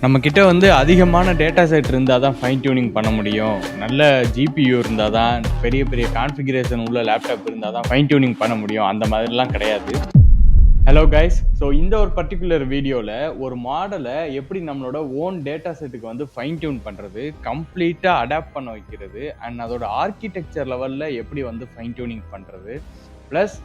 நம்மக்கிட்ட அதிகமான data set இருந்தால் தான் ஃபைன் டியூனிங் பண்ண முடியும். நல்ல ஜிபியு இருந்தால் தான், பெரிய பெரிய கான்ஃபிகரேஷன் உள்ள லேப்டாப் இருந்தால் தான் ஃபைன் டியூனிங் பண்ண முடியும். அந்த மாதிரிலாம் கிடையாது. Hello guys. ஸோ இந்த ஒரு பர்டிகுலர் வீடியோவில் ஒரு மாடலை எப்படி நம்மளோட ஓன் டேட்டா செட்டுக்கு ஃபைன் டியூன் பண்ணுறது, கம்ப்ளீட்டாக அடாப்ட் பண்ண வைக்கிறது, அண்ட் அதோட ஆர்கிடெக்சர் லெவலில் எப்படி ஃபைன் டியூனிங் பண்ணுறது, ப்ளஸ்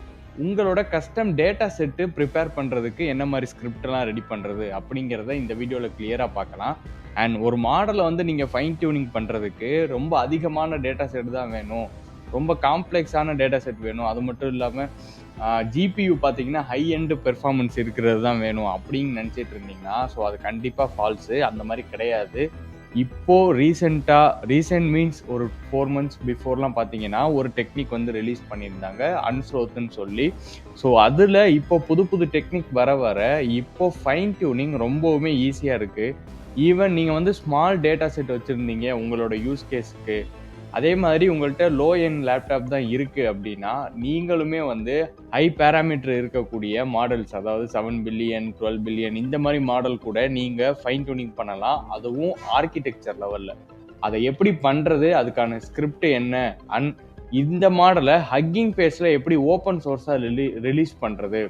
உங்களோட கஸ்டம் டேட்டா செட்டு ப்ரிப்பேர் பண்ணுறதுக்கு என்ன மாதிரி ஸ்கிரிப்டெல்லாம் ரெடி பண்ணுறது அப்படிங்கிறத இந்த வீடியோவில் கிளியராக பார்க்கலாம். அண்ட் ஒரு மாடலை நீங்கள் ஃபைன் டியூனிங் பண்ணுறதுக்கு ரொம்ப அதிகமான டேட்டா செட் தான் வேணும், ரொம்ப காம்ப்ளெக்ஸான டேட்டா செட் வேணும், அது மட்டும் இல்லாமல் ஜிபியு பார்த்தீங்கன்னா ஹை எண்டு பெர்ஃபார்மன்ஸ் இருக்கிறது தான் வேணும் அப்படின்னு நினச்சிட்டு இருந்தீங்கன்னா ஸோ அது கண்டிப்பாக ஃபால்ஸு. அந்த மாதிரி கிடையாது. இப்போது ரீசெண்ட் மீன்ஸ் ஒரு 4 months பிஃபோர்லாம் பார்த்தீங்கன்னா ஒரு டெக்னிக் ரிலீஸ் பண்ணியிருந்தாங்க, அன்ஸ்லோத்துன்னு சொல்லி. ஸோ அதில் இப்போ புது புது டெக்னிக் வர இப்போ ஃபைன் டியூனிங் ரொம்பவுமே ஈஸியாக இருக்குது. ஈவன் நீங்கள் ஸ்மால் டேட்டா செட் வச்சுருந்தீங்க உங்களோட யூஸ் கேஸுக்கு, அதே மாதிரி உங்கள்கிட்ட லோ எண்ட் லேப்டாப் தான் இருக்குது அப்படின்னா நீங்களுமே ஹை பேராமீட்டர் இருக்கக்கூடிய மாடல்ஸ், அதாவது 7 பில்லியன் 12 பில்லியன் இந்த மாதிரி மாடல் கூட நீங்கள் ஃபைன் டியூனிங் பண்ணலாம், அதுவும் ஆர்கிடெக்சர் லெவலில். அதை எப்படி பண்ணுறது, அதுக்கான ஸ்கிரிப்ட் என்ன, இந்த மாடலை ஹக்கிங் ஃபேஸில் எப்படி ஓப்பன் சோர்ஸாக ரிலீஸ் பண்ணுறது,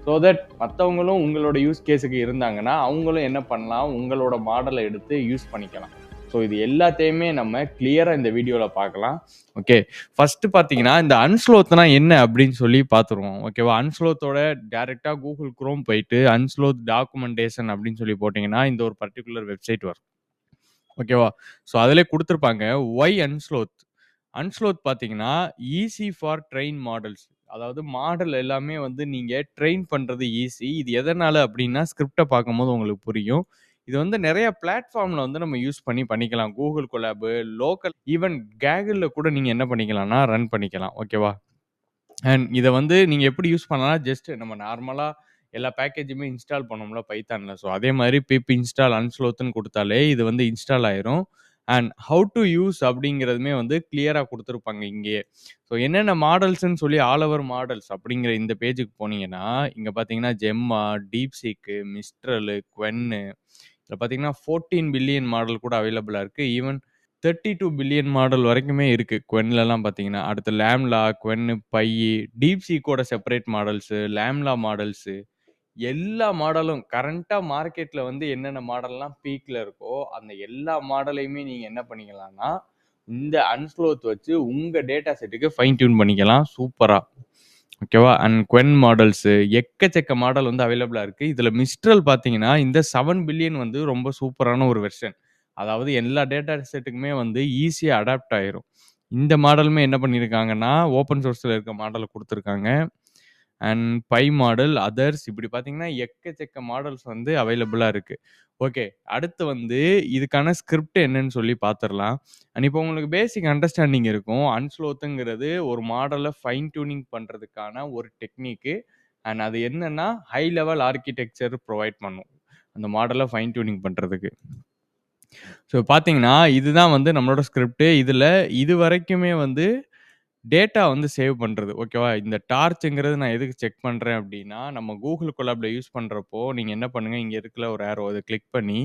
ஸோ தட் மற்றவங்களும் உங்களோட யூஸ் கேஸுக்கு இருந்தாங்கன்னா அவங்களும் என்ன பண்ணலாம், உங்களோட மாடலை எடுத்து யூஸ் பண்ணிக்கலாம். ஸோ இது எல்லாத்தையுமே நம்ம கிளியராக இந்த வீடியோவில் பார்க்கலாம். ஓகே, ஃபஸ்ட்டு பார்த்தீங்கன்னா இந்த அன்ஸ்லோத்னா என்ன அப்படின்னு சொல்லி பார்த்துருவோம். ஓகேவா, அன்ஸ்லோத்தோட டேரெக்டாக கூகுள் குரோம் போயிட்டு அன்ஸ்லோத் டாக்குமெண்டேஷன் அப்படின்னு சொல்லி போட்டிங்கன்னா இந்த ஒரு பர்டிகுலர் வெப்சைட் வரும். ஓகேவா, ஸோ அதிலே கொடுத்துருப்பாங்க ஒய் அன்ஸ்லோத் பார்த்தீங்கன்னா ஈஸி ஃபார் ட்ரெயின் மாடல்ஸ், அதாவது மாடல் எல்லாமே நீங்கள் ட்ரெயின் பண்ணுறது ஈஸி. இது எதனால் அப்படின்னா ஸ்கிரிப்டை பார்க்கும்போது உங்களுக்கு புரியும். இது நிறைய பிளாட்ஃபார்மில் நம்ம யூஸ் பண்ணிக்கலாம். கூகுள் கொலாபு, லோக்கல், ஈவன் கேகிளில் கூட நீங்கள் என்ன பண்ணிக்கலாம்னா ரன் பண்ணிக்கலாம். ஓகேவா, அண்ட் இதை நீங்கள் எப்படி யூஸ் பண்ணலாம், ஜஸ்ட் நம்ம நார்மலாக எல்லா பேக்கேஜுமே இன்ஸ்டால் பண்ணோம்ல பைத்தானில், ஸோ அதே மாதிரி பிப் இன்ஸ்டால் அன்ஸ்லோத்துன்னு கொடுத்தாலே இது இன்ஸ்டால் ஆயிரும். அண்ட் ஹவு டு யூஸ் அப்படிங்கிறதுமே கிளியராக கொடுத்துருப்பாங்க இங்கேயே. ஸோ என்னென்ன மாடல்ஸ்ன்னு சொல்லி ஆல் ஓவர் மாடல்ஸ் அப்படிங்கிற இந்த பேஜுக்கு போனீங்கன்னா இங்கே பார்த்தீங்கன்னா ஜெம்மா, டீப்சீக்கு, மிஸ்ட்ரலு, குவென்னு, இதில் பார்த்தீங்கன்னா 14 பில்லியன் மாடல் கூட அவைலபிளாக இருக்குது. ஈவன் 32 பில்லியன் மாடல் வரைக்குமே இருக்குது குவென்லலாம் பார்த்தீங்கன்னா. அடுத்து லேம்லா, குவென்னு, பை, டீப்சீக்கோட செப்பரேட் மாடல்ஸு, லேம்லா மாடல்ஸு, எல்லா மாடலும் கரண்ட்டாக மார்க்கெட்டில் என்னென்ன மாடல்லாம் பீக்கில் இருக்கோ அந்த எல்லா மாடலையுமே நீங்கள் என்ன பண்ணிக்கலாம்னா இந்த அன்ஸ்லோத் வச்சு உங்கள் டேட்டா செட்டுக்கு ஃபைன் டியூன் பண்ணிக்கலாம் சூப்பராக. ஓகேவா, அண்ட் குவென் மாடல்ஸு எக்கச்சக்க மாடல் அவைலபிளாக இருக்குது. இதில் மிஸ்ட்ரல் பார்த்தீங்கன்னா இந்த 7 பில்லியன் ரொம்ப சூப்பரான ஒரு வெர்ஷன், அதாவது எல்லா டேட்டா செட்டுக்குமே ஈஸியாக அடாப்ட் ஆயிரும். இந்த மாடலுமே என்ன பண்ணியிருக்காங்கன்னா ஓப்பன் சோர்ஸில் இருக்க மாடலை கொடுத்துருக்காங்க. அண்ட் பை மாடல், அதர்ஸ், இப்படி பார்த்தீங்கன்னா எக்கச்சக்க மாடல்ஸ் அவைலபிளாக இருக்குது. ஓகே, அடுத்து இதுக்கான ஸ்கிரிப்ட் என்னன்னு சொல்லி பார்த்துடலாம். அண்ட் இப்போ உங்களுக்கு பேசிக் அண்டர்ஸ்டாண்டிங் இருக்கும். அன்ஸ்லோத்துங்கிறது ஒரு மாடலை ஃபைன் டியூனிங் பண்ணுறதுக்கான ஒரு டெக்னிக்கு. அண்ட் அது என்னன்னா ஹை லெவல் ஆர்கிடெக்சர் ப்ரொவைட் பண்ணும் அந்த மாடலை ஃபைன் டியூனிங் பண்ணுறதுக்கு. ஸோ பார்த்தீங்கன்னா இதுதான் நம்மளோட ஸ்கிரிப்ட். இதில் இது வரைக்குமே டேட்டா சேவ் பண்ணுறது. ஓகேவா, இந்த டார்ச்ங்கிறது நான் எதுக்கு செக் பண்ணுறேன் அப்படின்னா நம்ம கூகுள் கொலாபில் யூஸ் பண்ணுறப்போ நீங்கள் என்ன பண்ணுங்கள், இங்கே இருக்கிற ஒரு ஏரோ அதை கிளிக் பண்ணி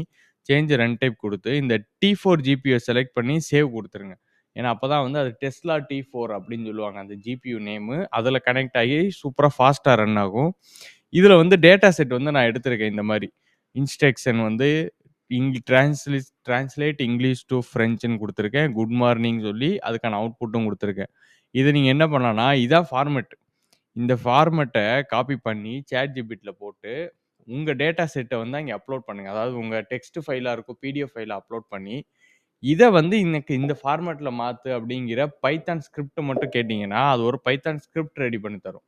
சேஞ்ச் ரன் டைப் கொடுத்து இந்த T4 ஜிபியை செலக்ட் பண்ணி சேவ் கொடுத்துருங்க. ஏன்னா அப்போ தான் அது டெஸ்லா T4 அப்படின்னு சொல்லுவாங்க அந்த ஜிபியு நேமு. அதில் கனெக்ட் ஆகி சூப்பராக ஃபாஸ்ட்டாக ரன் ஆகும். இதில் டேட்டா செட் நான் எடுத்திருக்கேன். இந்த மாதிரி இன்ஸ்ட்ரக்ஷன் டிரான்ஸ்லேட் இங்கிலீஷ் டு ஃப்ரெஞ்சுன்னு கொடுத்துருக்கேன். குட் மார்னிங் சொல்லி அதுக்கான அவுட்புட்டும் கொடுத்துருக்கேன். இது நீங்கள் என்ன பண்ணலாம்னா இதான் ஃபார்மெட். இந்த ஃபார்மெட்டை காப்பி பண்ணி ChatGPTல போட்டு உங்கள் டேட்டா செட்டை அங்கே அப்லோட் பண்ணுங்கள். அதாவது உங்கள் டெக்ஸ்ட் ஃபைலாக இருக்கும், PDF ஃபைலை அப்லோட் பண்ணி இதை இன்னைக்கு இந்த ஃபார்மெட்டில் மாற்று அப்படிங்கிற பைத்தான் ஸ்கிரிப்ட் மட்டும் கேட்டிங்கன்னா அது ஒரு பைத்தான் ஸ்கிரிப்ட் ரெடி பண்ணி தரும்.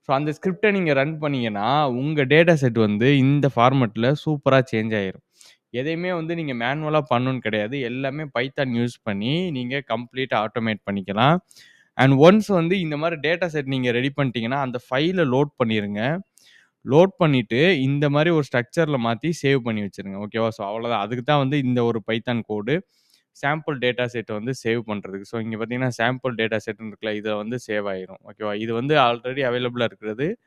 ஸோ அந்த ஸ்கிரிப்டை நீங்கள் ரன் பண்ணிங்கன்னா உங்கள் டேட்டா செட் இந்த ஃபார்மெட்டில் சூப்பராக சேஞ்ச் ஆயிரும். எதையுமே நீங்கள் மேனுவலாக பண்ணணும்னு கிடையாது, எல்லாமே பைத்தான் யூஸ் பண்ணி நீங்கள் கம்ப்ளீட்டாக ஆட்டோமேட் பண்ணிக்கலாம். அண்ட் ஒன்ஸ் இந்த மாதிரி டேட்டா செட் நீங்கள் ரெடி பண்ணிட்டீங்கன்னா அந்த ஃபைலை லோட் பண்ணிடுங்க. லோட் பண்ணிவிட்டு இந்த மாதிரி ஒரு ஸ்ட்ரக்சரில் மாற்றி சேவ் பண்ணி வச்சுருங்க. ஓகேவா, ஸோ அவ்வளோதான். அதுக்கு தான் இந்த ஒரு பைத்தான் கோடு சாம்பிள் டேட்டா செட்டை சேவ் பண்ணுறதுக்கு. ஸோ இங்கே பார்த்தீங்கன்னா சாம்பிள் டேட்டா செட்னு இருக்குல்ல, இதில் சேவ் ஆயிரும். ஓகேவா, இது ஆல்ரெடி அவைலபிளாக இருக்கிறது.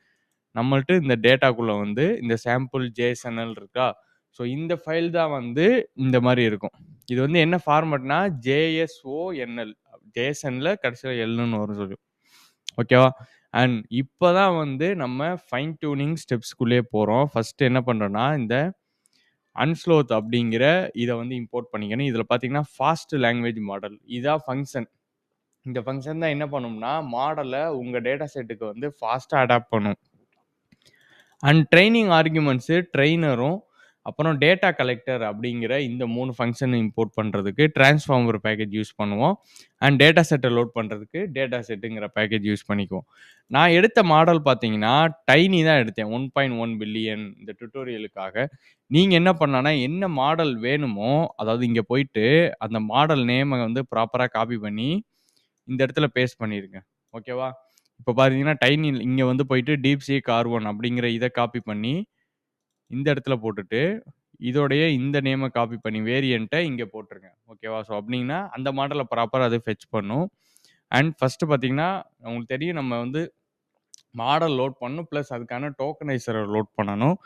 நம்மள்ட்ட இந்த டேட்டாக்குள்ளே இந்த சாம்பிள் JSONL இருக்கா, ஸோ இந்த ஃபைல் தான் வந்து இந்த மாதிரி இருக்கும். இது வந்து என்ன ஃபார்மட்னா JSONL, ஜேசன்ல கடைசியில் எல்னு வரும் சொல்லி, ஓகேவா. அண்ட் இப்போ தான் வந்து நம்ம ஃபைன் டியூனிங் ஸ்டெப்ஸ்குள்ளேயே போகிறோம். ஃபர்ஸ்ட் என்ன பண்ணுறோன்னா இந்த அன்ஸ்லோத் அப்படிங்கிற இதை வந்து இம்போர்ட் பண்ணிக்கணும். இதில் பார்த்தீங்கன்னா ஃபாஸ்ட் லாங்குவேஜ் மாடல் இதான் ஃபங்க்ஷன். இந்த ஃபங்க்ஷன் தான் என்ன பண்ணும்னா மாடலை உங்கள் டேட்டா செட்டுக்கு வந்து ஃபாஸ்ட்டாக அடாப்ட் பண்ணும். அண்ட் ட்ரைனிங் ஆர்குமெண்ட்ஸு ட்ரெயினரும் அப்புறம் டேட்டா கலெக்டர் அப்படிங்கிற இந்த 3 ஃபங்க்ஷன் இம்போர்ட் பண்ணுறதுக்கு டிரான்ஸ்ஃபார்மர் பேக்கேஜ் யூஸ் பண்ணுவோம். அண்ட் டேட்டா செட்டை லோட் பண்ணுறதுக்கு டேட்டா செட்டுங்கிற பேக்கேஜ் யூஸ் பண்ணிக்குவோம். நான் எடுத்த மாடல் பார்த்தீங்கன்னா டைனி தான் எடுத்தேன், 1.1 பில்லியன் இந்த டுட்டோரியலுக்காக. நீங்கள் என்ன பண்ணலான்னா என்ன மாடல் வேணுமோ, அதாவது இங்கே போயிட்டு அந்த மாடல் நேமை வந்து ப்ராப்பராக காப்பி பண்ணி இந்த இடத்துல பேஸ்ட் பண்ணிடுங்க, ஓகேவா. இப்போ பார்த்தீங்கன்னா டைனி இங்கே வந்து போயிட்டு DeepSeek R1 அப்படிங்கிற இதை காப்பி பண்ணி இந்த இடத்துல போட்டுட்டு இதோடைய இந்த நேமை காப்பி பண்ணி வேரியண்ட்டை இங்கே போட்டுருங்க, ஓகேவா. ஸோ அப்படின்னா அந்த மாடலை ப்ராப்பராக அது ஃபெச் பண்ணும். அண்ட் ஃபஸ்ட்டு பார்த்தீங்கன்னா உங்களுக்கு தெரியும் நம்ம வந்து மாடல் லோட் பண்ணணும், ப்ளஸ் அதுக்கான டோக்கனைசரை லோட் பண்ணணும்.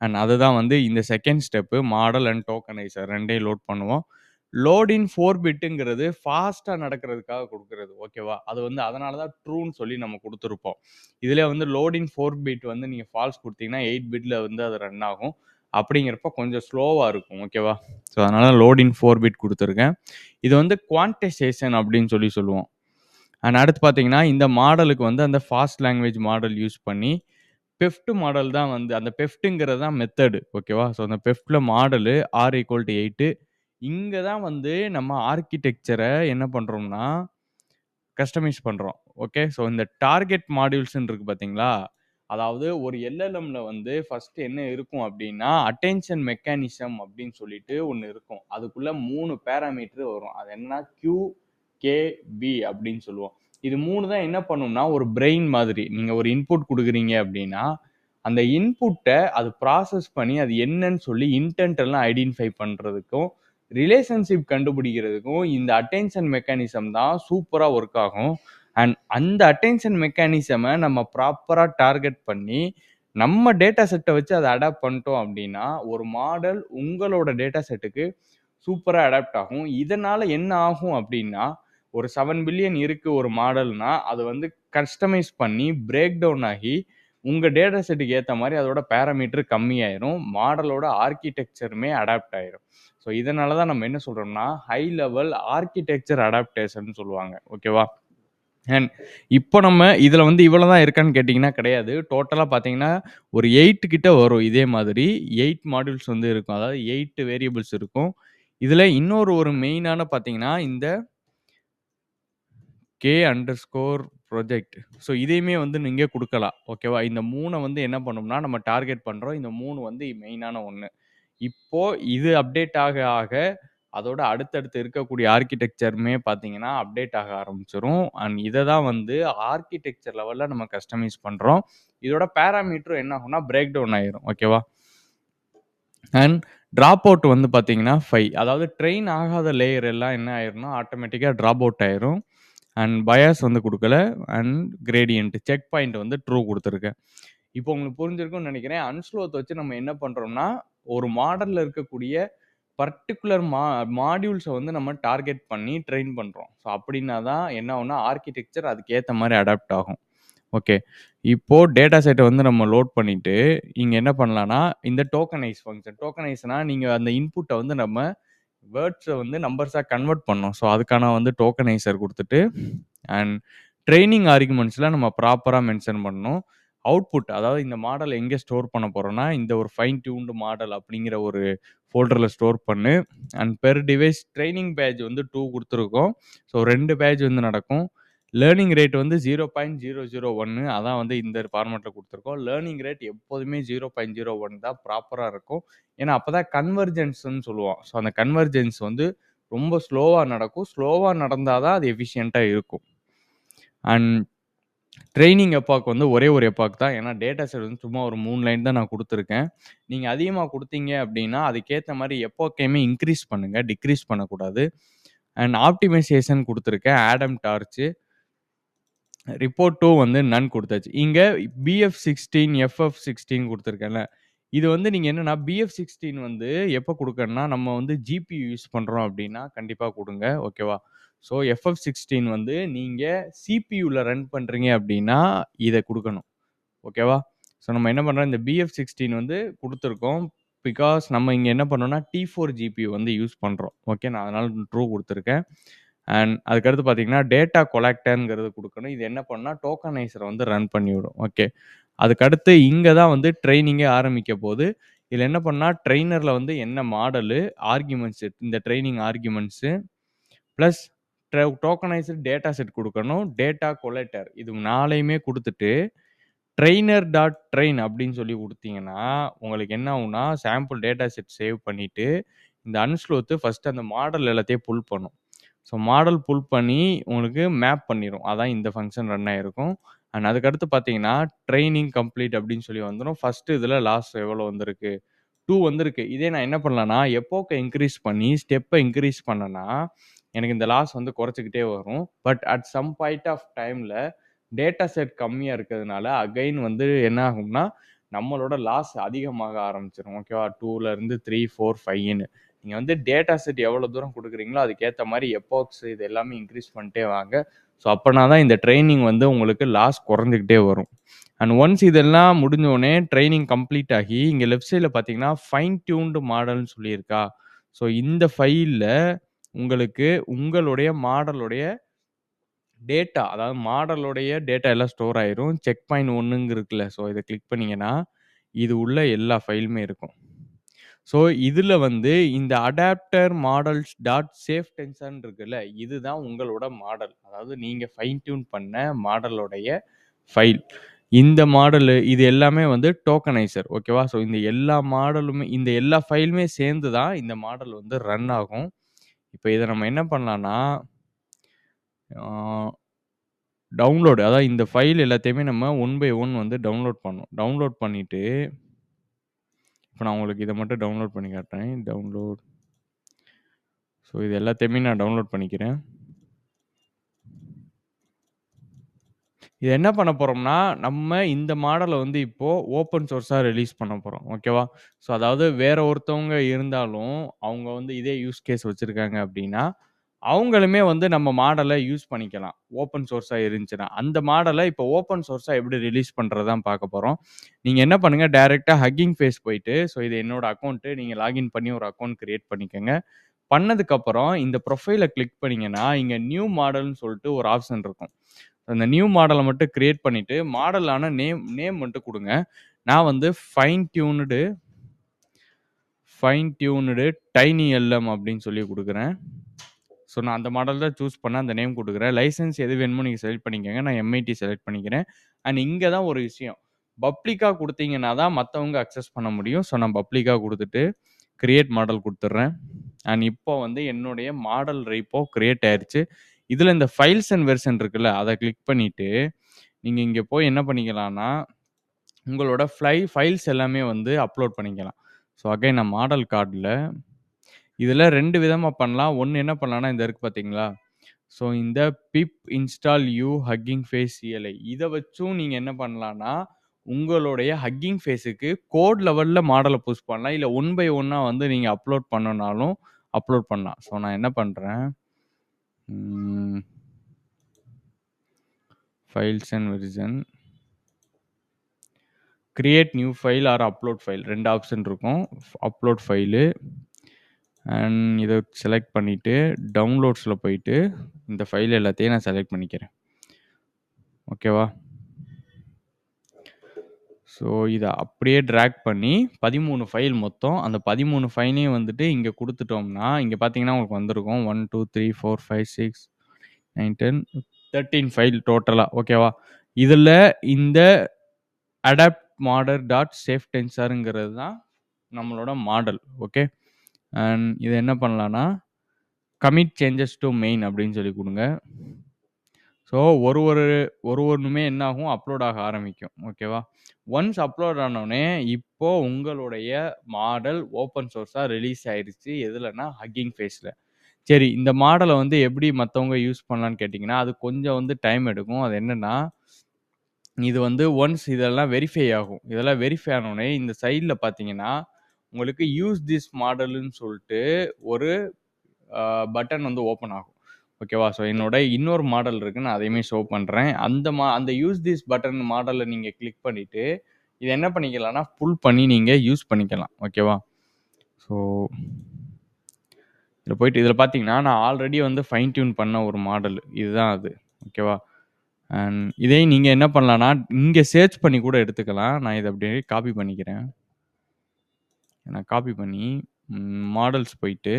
அண்ட் அதுதான் வந்து இந்த second step, model and tokeniser ரெண்டையும் லோட் பண்ணுவோம். லோடின் 4 பிட்டுங்கிறது ஃபாஸ்ட்டாக நடக்கிறதுக்காக கொடுக்குறது, ஓகேவா. அது வந்து அதனால தான் ட்ரூன்னு சொல்லி நம்ம கொடுத்துருப்போம். இதில் வந்து லோடின் 4 பிட் வந்து நீங்கள் ஃபால்ஸ் கொடுத்தீங்கன்னா 8 பிட்டில் வந்து அது ரன் ஆகும். அப்படிங்கிறப்ப கொஞ்சம் ஸ்லோவாக இருக்கும், ஓகேவா. ஸோ அதனால லோடின் 4 பிட் கொடுத்துருக்கேன். இது வந்து குவான்டைசேஷன் அப்படின்னு சொல்லி சொல்லுவோம். அண்ட் அடுத்து பார்த்தீங்கன்னா இந்த மாடலுக்கு வந்து அந்த ஃபாஸ்ட் லாங்குவேஜ் மாடல் யூஸ் பண்ணி பெஃப்ட் மாடல் தான் வந்து அந்த பெஃப்ட்டுங்கிறது தான் மெத்தடு, ஓகேவா. ஸோ அந்த பெஃப்டில் மாடலு R=8. இங்கே தான் வந்து நம்ம ஆர்கிடெக்சரை என்ன பண்ணுறோம்னா கஸ்டமைஸ் பண்ணுறோம், ஓகே. ஸோ இந்த டார்கெட் மாடியூல்ஸ்ன்னு இருக்குது பார்த்தீங்களா, அதாவது ஒரு LLMல வந்து ஃபர்ஸ்ட் என்ன இருக்கும் அப்படின்னா அட்டென்ஷன் மெக்கானிசம் அப்படின்னு சொல்லிட்டு ஒன்று இருக்கும். அதுக்குள்ள 3 பேராமீட்டர் வரும். அது என்னன்னா QKB அப்படின்னு சொல்லுவோம். இது 3 தான் என்ன பண்ணும்னா ஒரு பிரெயின் மாதிரி. நீங்கள் ஒரு இன்புட் கொடுக்குறீங்க அப்படின்னா அந்த இன்புட்டை அது ப்ராசஸ் பண்ணி அது என்னன்னு சொல்லி இன்டென்ட் எல்லாம் ஐடென்டிஃபை பண்ணுறதுக்கும் ரிலேஷன்ஷிப் கண்டுபிடிக்கிறதுக்கும் இந்த அட்டென்ஷன் மெக்கானிசம் தான் சூப்பராக ஒர்க் ஆகும். அண்ட் அந்த அட்டென்ஷன் மெக்கானிசமை நம்ம ப்ராப்பராக டார்கெட் பண்ணி நம்ம டேட்டா செட்டை வச்சு அதை அடாப்ட் பண்ணிட்டோம் அப்படின்னா ஒரு மாடல் உங்களோட டேட்டா செட்டுக்கு சூப்பராக அடாப்ட் ஆகும். இதனால் என்ன ஆகும் அப்படின்னா ஒரு 7 பில்லியன் இருக்குது ஒரு மாடல்னா அது வந்து கஸ்டமைஸ் பண்ணி பிரேக் டவுன் ஆகி உங்கள் டேட்டா செட்டுக்கு ஏற்ற மாதிரி அதோட பேராமீட்டர் கம்மியாயிரும், மாடலோட ஆர்கிடெக்சருமே அடாப்ட் ஆயிரும். ஸோ இதனால தான் நம்ம என்ன சொல்கிறோம்னா ஹை லெவல் ஆர்கிடெக்சர் அடாப்டேஷன் சொல்லுவாங்க, ஓகேவா. அண்ட் இப்போ நம்ம இதில் வந்து இவ்வளோ தான் இருக்கான்னு கேட்டிங்கன்னா கிடையாது. டோட்டலாக பார்த்தீங்கன்னா ஒரு 8 கிட்ட வரும். இதே மாதிரி 8 மாடியூல்ஸ் வந்து இருக்கும், அதாவது 8 வேரியபிள்ஸ் இருக்கும். இதில் இன்னொரு ஒரு மெயினான பார்த்தீங்கன்னா இந்த K_project. ஸோ இதையுமே வந்து நீங்கள் கொடுக்கலாம், ஓகேவா. இந்த 3 வந்து என்ன பண்ணோம்னா நம்ம டார்கெட் பண்ணுறோம். இந்த 3 வந்து மெயினான ஒன்று. இப்போ இது அப்டேட் ஆக ஆக அதோட அடுத்தடுத்து இருக்கக்கூடிய ஆர்கிடெக்சருமே பார்த்தீங்கன்னா அப்டேட் ஆக ஆரம்பிச்சிடும். அண்ட் இதை தான் வந்து ஆர்கிடெக்சர் லெவலில் நம்ம கஸ்டமைஸ் பண்ணுறோம். இதோட பேராமீட்டரும் என்ன ஆகும்னா பிரேக் டவுன் ஆயிரும், ஓகேவா. அண்ட் ட்ராப் அவுட் வந்து பார்த்தீங்கன்னா 5, அதாவது ட்ரெயின் ஆகாத லேயர் எல்லாம் என்ன ஆயிரும்னா ஆட்டோமேட்டிக்காக ட்ராப் அவுட் ஆயிரும். அண்ட் பயாஸ் வந்து கொடுக்கல. அண்ட் கிரேடியன்ட் செக் பாயிண்ட் வந்து ட்ரூ கொடுத்துருக்கேன். இப்போ உங்களுக்கு புரிஞ்சிருக்கும்னு நினைக்கிறேன். அன்ஸ்லோத் வச்சு நம்ம என்ன பண்ணுறோம்னா ஒரு மாடலில் இருக்கக்கூடிய பர்டிகுலர் மாடியூல்ஸை வந்து நம்ம டார்கெட் பண்ணி ட்ரெயின் பண்ணுறோம். ஸோ அப்படின்னா தான் என்ன ஆகும்னா ஆர்கிடெக்சர் அதுக்கு ஏற்ற மாதிரி அடாப்ட் ஆகும், ஓகே. இப்போது டேட்டா செட்டை வந்து நம்ம லோட் பண்ணிவிட்டு இங்கே என்ன பண்ணலான்னா இந்த டோக்கனைஸ் ஃபங்க்ஷன், டோக்கனைஸ்னா நீங்கள் அந்த இன்புட்டை வந்து நம்ம வேர்ட்ஸை வந்து நம்பர்ஸாக கன்வெர்ட் பண்ணோம். ஸோ அதுக்கான வந்து டோக்கனைசர் கொடுத்துட்டு அண்ட் ட்ரைனிங் ஆர்குமெண்ட்ஸில் நம்ம ப்ராப்பராக மென்ஷன் பண்ணணும். அவுட்புட், அதாவது இந்த மாடல் எங்கே ஸ்டோர் பண்ண போகிறோன்னா இந்த ஒரு ஃபைன் டியூன்டு மாடல் அப்படிங்கிற ஒரு ஃபோல்டரில் ஸ்டோர் பண்ணு. And per device training batch வந்து 2 கொடுத்துருக்கோம். ஸோ 2 பேட்ச் வந்து நடக்கும். லேர்னிங் ரேட் வந்து 0.001, அதான் வந்து இந்த ஃபார்மேட்டில் கொடுத்துருக்கோம். லேர்னிங் ரேட் எப்போதுமே 0.01 தான் ப்ராப்பராக இருக்கும். ஏன்னா அப்போ தான் கன்வர்ஜென்ஸ்ன்னு சொல்லுவோம். ஸோ அந்த கன்வர்ஜென்ஸ் வந்து ரொம்ப ஸ்லோவாக நடக்கும். ஸ்லோவாக நடந்தால் தான் அது எஃபிஷியண்ட்டாக இருக்கும். அண்ட் ட்ரைனிங் எப்பாக் வந்து ஒரே ஒரு எப்பாக் தான். ஏன்னா டேட்டா செட் வந்து சும்மா ஒரு 3 லைன் தான் நான் கொடுத்துருக்கேன். நீங்கள் அதிகமாக கொடுத்தீங்க அப்படின்னா அதுக்கேற்ற மாதிரி எப்பாக்கையுமே இன்க்ரீஸ் பண்ணுங்கள், டிக்ரீஸ் பண்ணக்கூடாது. அண்ட் ஆப்டிமைசேஷன் கொடுத்துருக்கேன், ஆடம் டார்ச்சு. ரிப்போர்ட் 2 வந்து நன் கொடுத்தாச்சு. இங்கே BF16 FF16 கொடுத்துருக்கேன்ல, இது வந்து நீங்க என்னன்னா, BF16 வந்து எப்ப குடுக்கணும்னா, நம்ம வந்து GPU யூஸ் பண்றோம் அப்டின்னா, கண்டிப்பா குடுங்க. ஓகேவா? ஸோ FF16 வந்து நீங்க CPUல ரன் பண்றீங்க அப்டின்னா, இத குடுக்கணும். ஓகேவா? ஸோ நம்ம என்ன பண்றோம், இந்த BF16 வந்து குடுத்துருக்கோம். பிகாஸ் நம்ம இங்க என்ன பண்ணோம்னா, T4 GPU வந்து யூஸ் பண்றோம். ஓகே. நான் அதனால ட்ரூ குடுத்துருக்கேன். அண்ட் அதுக்கடுத்து பார்த்தீங்கன்னா, டேட்டா கொலெக்டர்ங்கிறது குடுக்கணும். இது என்ன பண்ணும்னா, டோக்கனைசர வந்து ரன் பண்ணிவிடும். ஓகே. அதுக்கடுத்து இங்க தான் வந்து ட்ரெய்னிங்கே ஆரம்பிக்க போது. இதுல என்ன பண்ணா, ட்ரெய்னர்ல வந்து என்ன மாடலு, ஆர்குமென்ட்ஸ் இந்த training arguments plus tokenised data set குடுக்கணும். டேட்டா கொலெக்டர் இது 4யுமே குடுத்துட்டு, ட்ரெய்னர் டாட் ட்ரெயின் அப்படின்னு சொல்லி குடுத்தீங்கன்னா, உங்களுக்கு என்ன ஆகும்னா, சாம்பிள் டேட்டா செட் சேவ் பண்ணிட்டு, இந்த அன்ஸ்லோத் ஃபர்ஸ்ட் அந்த மாடல் எல்லாத்தையும் புல் பண்ணும். ஸோ மாடல் புல் பண்ணி உங்களுக்கு மேப் பண்ணிரும். அதான் இந்த ஃபங்ஷன் ரன் ஆயிருக்கும். அண்ட் அதுக்கடுத்து பார்த்தீங்கன்னா, ட்ரெய்னிங் கம்ப்ளீட் அப்படின்னு சொல்லி வந்துரும். ஃபர்ஸ்ட் இதுல லாஸ் எவ்வளோ வந்திருக்கு? 2 வந்திருக்கு. இதே நான் என்ன பண்ணலான்னா, எப்போக்க இன்கிரீஸ் பண்ணி ஸ்டெப்ப இன்கிரீஸ் பண்ணேன்னா, எனக்கு இந்த லாஸ் வந்து குறைச்சுக்கிட்டே வரும். But at some point of டைம்ல டேட்டா செட் கம்மியா இருக்கிறதுனால, அகைன் வந்து என்ன ஆகும்னா, நம்மளோட லாஸ் அதிகமாக ஆரம்பிச்சுரும். ஓகேவா? 2ல இருந்து 3, 4, 5ன்னு. நீங்க வந்து டேட்டா செட் எவ்வளோ தூரம் குடுக்குறீங்களோ, அதுக்கேத்த மாரி எபாக்ஸ் இது எல்லாமே இன்கிரீஸ் பண்ணிட்டே வாங்க. ஸோ அப்பனா தான் இந்த ட்ரெய்னிங் வந்து உங்களுக்கு லாஸ் குறைஞ்சுக்கிட்டே வரும். அண்ட் ஒன்ஸ் இதெல்லாம் முடிஞ்சோனே ட்ரெய்னிங் கம்ப்ளீட் ஆகி, இங்க லெஃப்ட் சைட்ல பார்த்தீங்கன்னா, ஃபைன் டியூன்டு மாடல்ன்னு சொல்லியிருக்கா? ஸோ இந்த ஃபைல்ல உங்களுக்கு உங்களுடைய மாடலுடைய டேட்டா, அதாவது மாடலுடைய டேட்டா எல்லாம் ஸ்டோர் ஆயிரும். செக் பாயிண்ட் 1ங்க இருக்குல்ல. ஸோ இத கிளிக் பண்ணீங்கன்னா, இது உள்ள எல்லா ஃபைலுமே இருக்கும். ஸோ இதுல வந்து இந்த அடாப்டர் மாடல்ஸ் டாட் சேஃப் டென்சர்ன்னு இருக்குல்ல, இதுதான் உங்களோட மாடல். அதாவது நீங்க ஃபைன் டியூன் பண்ண மாடலுடைய ஃபைல். இந்த மாடலு இது எல்லாமே வந்து டோக்கனைசர். ஓகேவா? ஸோ இந்த எல்லா மாடலுமே இந்த எல்லா ஃபைலுமே சேர்ந்து தான் இந்த மாடல் வந்து ரன் ஆகும். இப்ப இத நம்ம என்ன பண்ணலாம்னா, ஆ டவுன்லோட் அதாவது இந்த ஃபைல் எல்லாத்தையுமே நம்ம ஒன் பை ஒன் வந்து டவுன்லோட் பண்ணணும். டவுன்லோட் பண்ணிட்டு, இப்ப நான் உங்களுக்கு இத மட்டும் டவுன்லோட் பண்ணி காட்டுறேன். டவுன்லோட். ஸோ இது எல்லாத்தையுமே நான் டவுன்லோட் பண்ணிக்கிறேன். இது என்ன பண்ண போறோம்னா, நம்ம இந்த மாடல வந்து இப்போ ஓப்பன் சோர்ஸா ரிலீஸ் பண்ண போறோம். ஓகேவா? ஸோ அதாவது வேற ஒருத்தவங்க இருந்தாலும், அவங்க வந்து இதே யூஸ் கேஸ் வச்சிருக்காங்க அப்டின்னா, அவங்களுமே வந்து நம்ம மாடல யூஸ் பண்ணிக்கலாம். ஓப்பன் சோர்ஸா இருந்துச்சுன்னா. அந்த மாடல இப்போ ஓப்பன் சோர்ஸா எப்படி ரிலீஸ் பண்றது தான் பார்க்க போறோம். நீங்க என்ன பண்ணுங்க, டைரக்ட்டா ஹக்கிங் ஃபேஸ் போயிட்டு, ஸோ இது என்னோட அக்கவுண்ட். நீங்க லாகின் பண்ணி ஒரு அக்கவுண்ட் கிரியேட் பண்ணிக்கங்க. பண்ணதுக்கப்புறம் இந்த ப்ரொஃபைல கிளிக் பண்ணீங்கன்னா, இங்க நியூ மாடல்ன்னு சொல்லிட்டு ஒரு ஆப்ஷன் இருக்கும். அந்த நியூ மாடல மட்டும் கிரியேட் பண்ணிட்டு, மாடலான நேம் நேம் மட்டும் குடுங்க. நான் வந்து ஃபைன் டியூன்டு டைனி எல்எம் அப்படின்னு சொல்லி குடுக்குறேன். ஸோ நான் அந்த மாடல் தான் சூஸ் பண்ணேன். அந்த நேம் குடுக்குறேன். லைசென்ஸ் எது வேணுமோ நீங்க செலக்ட் பண்ணிக்கங்க. நான் எம்ஐடி செலக்ட் பண்ணிக்கிறேன். அண்ட் இங்க தான் ஒரு விஷயம். பப்ளிக்கா குடுத்தீங்கன்னா தான் மத்தவங்க அக்சஸ் பண்ண முடியும். ஸோ நான் பப்ளிக்கா குடுத்துட்டு, கிரியேட் மாடல் குடுத்துடுறேன். அண்ட் இப்போ வந்து என்னுடைய மாடல் ரெப்போ கிரியேட் ஆயிருச்சு. இதுல இந்த ஃபைல்ஸ் அண்ட் வெர்ஷன் இருக்குல்ல, அத கிளிக் பண்ணிட்டு, நீங்க இங்க போய் என்ன பண்ணிக்கலாம்னா, உங்களோட ஃபைல்ஸ் எல்லாமே வந்து அப்லோட் பண்ணிக்கலாம். ஸோ அகைன் நான் மாடல் கார்ட்ல இதுல 2 விதமா பண்ணலாம். ஒண்ணு என்ன பண்ணலாம்னா, இந்த இருக்கு பார்த்தீங்களா? ஸோ இந்த pip install U Hugging Face CLI இத வச்சும் நீங்க என்ன பண்ணலாம்னா, உங்களுடைய ஹக்கிங் ஃபேஸ்க்கு கோட் லெவல்ல மாடல புஷ் பண்ணலாம். இல்ல ஒன் பை ஒன்னா வந்து நீங்க அப்லோட் பண்ணணும்னாலும் அப்லோட் பண்ணலாம். ஸோ நான் என்ன பண்றேன், ம் files and version create new file R upload file 2 option இருக்கும். அப்லோட் ஃபைலு அண்ட் இத செலக்ட் பண்ணிட்டு, டவுன்லோட்ஸ்ல போயிட்டு, இந்த ஃபைல் எல்லாத்தையும் நான் செலக்ட் பண்ணிக்கிறேன். ஓகேவா? ஸோ இத அப்படியே டிராக் பண்ணி 13 ஃபைல் மொத்தம். அந்த 13 ஃபைலையும் வந்துட்டு இங்க குடுத்துட்டோம்னா, இங்க பார்த்தீங்கன்னா உங்களுக்கு வந்திருக்கும். 1, 2, 3, 4, 5, 6, 9, 10, 13 ஃபைல் டோட்டலா. ஓகேவா? இதுல இந்த அடாப்ட் மாடல் டாட் சேஃப் டென்சர்ங்கிறது தான் நம்மளோட மாடல். ஓகே. அண்ட் இத என்ன பண்ணலாம்னா, கமிட் சேஞ்சஸ் டூ மெயின் அப்படின்னு சொல்லி குடுங்க. ஸோ ஒண்ணுமே என்ன ஆகும், அப்லோட் ஆக ஆரம்பிக்கும். ஓகேவா? ஒன்ஸ் அப்லோட் ஆனோனே, இப்போ உங்களுடைய மாடல் ஓப்பன் சோர்ஸா ரிலீஸ் ஆயிருச்சு. எதுலன்னா, ஹக்கிங் ஃபேஸ்ல. சரி, இந்த மாடல வந்து எப்படி மத்தவங்க யூஸ் பண்ணலான்னு கேட்டீங்கன்னா, அது கொஞ்சம் வந்து டைம் எடுக்கும். அது என்னன்னா, இது வந்து ஒன்ஸ் இதெல்லாம் வெரிஃபை ஆகும். இதெல்லாம் வெரிஃபை ஆனோனே இந்த சைட்ல பார்த்தீங்கன்னா, உங்களுக்கு யூஸ் திஸ் மாடல்ன்னு சொல்ட்டு ஒரு பட்டன் வந்து ஓப்பன் ஆகும். ஓகேவா? ஸோ என்னோட இன்னொரு மாடல் இருக்கு. நான் அதையுமே ஷோ பண்றேன். அந்த யூஸ் திஸ் பட்டன் மாடல்ல நீங்க கிளிக் பண்ணிட்டு, இத என்ன பண்ணிக்கலாம்னா, புல் பண்ணி நீங்க யூஸ் பண்ணிக்கலாம். ஓகேவா? ஸோ இதில போயிட்டு இதில பார்த்தீங்கன்னா, நான் ஆல்ரெடி வந்து ஃபைன் டியூன் பண்ண ஒரு மாடல். இதுதான் அது. ஓகேவா? அண்ட் இதே நீங்க என்ன பண்ணலாம்னா, இங்க சர்ச் பண்ணி கூட எடுத்துக்கலாம். நான் இத அப்படியே காப்பி பண்ணிக்கிறேன். நான் காப்பி பண்ணி மாடல்ஸ் போயிட்டு,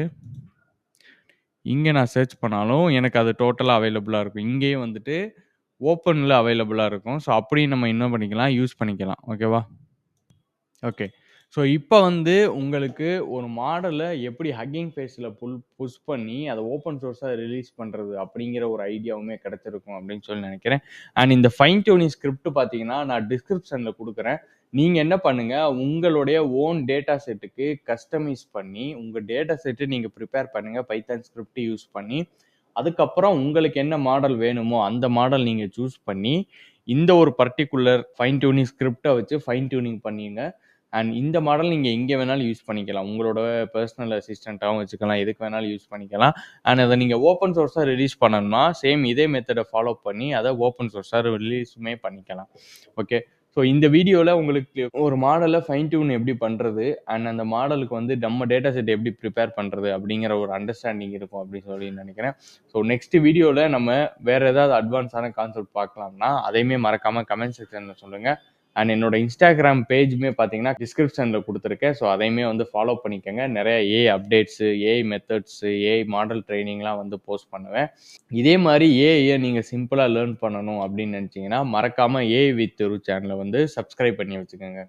இங்க நான் சர்ச் பண்ணாலும் எனக்கு அது டோட்டலா அவைலபிளா இருக்கும். இங்கேயும் வந்துட்டு ஓப்பன்ல அவைலபிளா இருக்கும். ஸோ அப்படியும் நம்ம என்ன பண்ணிக்கலாம், யூஸ் பண்ணிக்கலாம். ஓகேவா? ஓகே. ஸோ இப்ப வந்து உங்களுக்கு ஒரு மாடல எப்படி ஹக்கிங் ஃபேஸ்ல புஷ் பண்ணி அத ஓப்பன் சோர்ஸா ரிலீஸ் பண்றது அப்படிங்கிற ஒரு ஐடியாவுமே கிடைச்சிருக்கும் அப்படின்னு சொல்லி நினைக்கிறேன். அண்ட் இந்த ஃபைன் டியூனிங் ஸ்கிரிப்ட் பார்த்தீங்கன்னா, நான் டிஸ்கிரிப்ஷன்ல குடுக்குறேன். நீங்க என்ன பண்ணுங்க, உங்களுடைய ஓன் டேட்டா செட்டுக்கு கஸ்டமைஸ் பண்ணி, உங்க டேட்டா செட்ட நீங்க பிரிப்பேர் பண்ணுங்க. பைதான் ஸ்கிரிப்ட் யூஸ் பண்ணி. அதுக்கப்புறம் உங்களுக்கு என்ன மாடல் வேணுமோ, அந்த மாடல் நீங்க சூஸ் பண்ணி, இந்த ஒரு பர்ட்டிகுலர் ஃபைன் டியூனிங் ஸ்கிரிப்ட்ட வச்சு ஃபைன் டியூனிங் பண்ணீங்க. அண்ட் இந்த மாடல் நீங்க எங்க வேணாலும் யூஸ் பண்ணிக்கலாம். உங்களோட பெர்சனல் அசிஸ்டன்ட்டாவும் வச்சுக்கலாம். எதுக்கு வேணாலும் யூஸ் பண்ணிக்கலாம். அண்ட் அத நீங்க ஓப்பன் சோர்ஸா ரிலீஸ் பண்ணணும்னா, சேம் இதே மெத்தட ஃபாலோ பண்ணி அத ஓப்பன் சோர்ஸா ரிலீஸுமே பண்ணிக்கலாம். ஓகே. ஸோ இந்த வீடியோல உங்களுக்கு ஒரு மாடல ஃபைன் டியூன் எப்படி பண்றது? அண்ட் அந்த மாடலுக்கு வந்து நம்ம டேட்டா செட் எப்படி பிரிப்பேர் பண்றது? அப்படிங்கிற ஒரு அண்டர்ஸ்டாண்டிங் இருக்கும் அப்படின்னு சொல்லி நினைக்கிறேன். ஸோ நெக்ஸ்ட் வீடியோல நம்ம வேற ஏதாவது அட்வான்ஸான கான்செப்ட் பார்க்கலாம்னா, அதையுமே மறக்காம கமெண்ட் செக்ஷன்ல சொல்லுங்க. அண்ட் என்னோட இன்ஸ்டாகிராம் பேஜுமே பார்த்தீங்கன்னா, டிஸ்கிரிப்ஷன்ல குடுத்துருக்கேன். ஸோ அதையுமே வந்து ஃபாலோ பண்ணிக்கங்க. நெறைய AI updates, AI methods, AI model ட்ரெய்னிங்லாம் வந்து போஸ்ட் பண்ணுவேன். இதே மாரி ஏஐய நீங்க சிம்பிளா லேர்ன் பண்ணணும் அப்படின்னு நெனச்சீங்கன்னா, மறக்காம ஏஐ வித் ரு சேனல வந்து சப்ஸ்கிரைப் பண்ணி வச்சுக்கங்க.